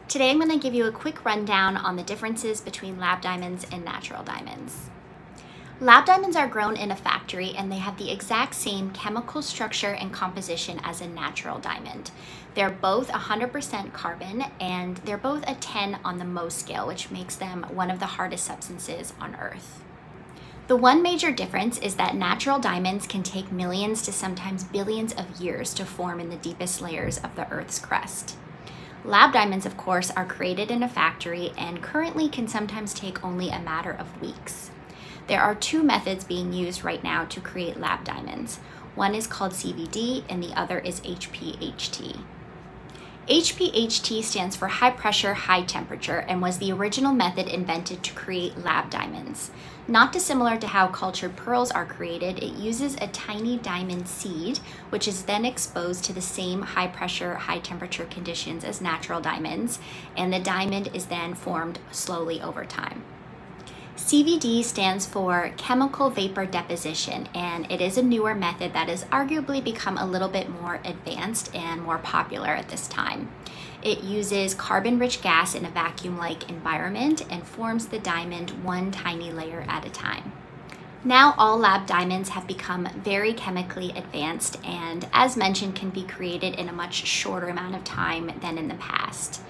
Today I'm going to give you a quick rundown on the differences between lab diamonds and natural diamonds. Lab diamonds are grown in a factory and they have the exact same chemical structure and composition as a natural diamond. They're both 100% carbon and they're both a 10 on the Mohs scale, which makes them one of the hardest substances on Earth. The one major difference is that natural diamonds can take millions to sometimes billions of years to form in the deepest layers of the Earth's crust. Lab diamonds, of course, are created in a factory and currently can sometimes take only a matter of weeks. There are two methods being used right now to create lab diamonds. One is called CVD and the other is HPHT. HPHT stands for high pressure, high temperature and was the original method invented to create lab diamonds. Not dissimilar to how cultured pearls are created, it uses a tiny diamond seed, which is then exposed to the same high pressure, high temperature conditions as natural diamonds, and the diamond is then formed slowly over time. CVD stands for chemical vapor deposition, and it is a newer method that has arguably become a little bit more advanced and more popular at this time. It uses carbon-rich gas in a vacuum-like environment and forms the diamond one tiny layer at a time. Now all lab diamonds have become very chemically advanced and, as mentioned, can be created in a much shorter amount of time than in the past.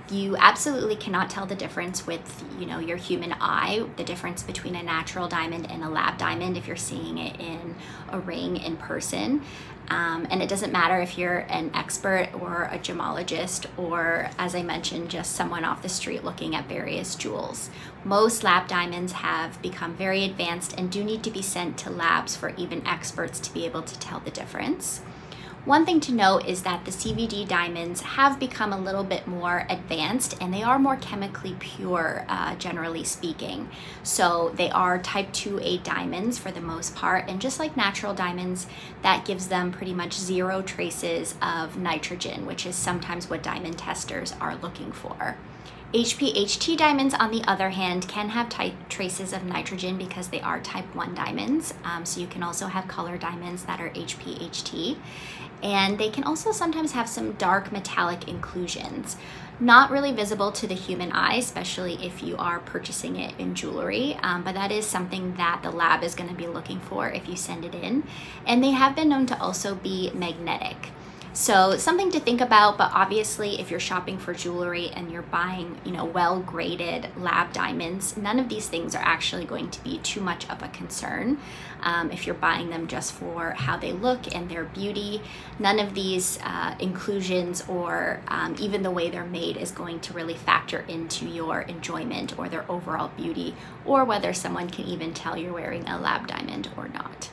You absolutely cannot tell the difference with, your human eye, the difference between a natural diamond and a lab diamond if you're seeing it in a ring in person. And it doesn't matter if you're an expert or a gemologist or, as I mentioned, just someone off the street looking at various jewels. Most lab diamonds have become very advanced and do need to be sent to labs for even experts to be able to tell the difference. One thing to note is that the CVD diamonds have become a little bit more advanced and they are more chemically pure, generally speaking. So they are type 2A diamonds for the most part, and just like natural diamonds, that gives them pretty much zero traces of nitrogen, which is sometimes what diamond testers are looking for. HPHT diamonds, on the other hand, can have traces of nitrogen because they are type 1 diamonds. So you can also have color diamonds that are HPHT. And they can also sometimes have some dark metallic inclusions. Not really visible to the human eye, especially if you are purchasing it in jewelry, but that is something that the lab is going to be looking for if you send it in. And they have been known to also be magnetic. So something to think about, but obviously if you're shopping for jewelry and you're buying, well-graded lab diamonds, none of these things are actually going to be too much of a concern. If you're buying them just for how they look and their beauty, none of these inclusions or even the way they're made is going to really factor into your enjoyment or their overall beauty, or whether someone can even tell you're wearing a lab diamond or not.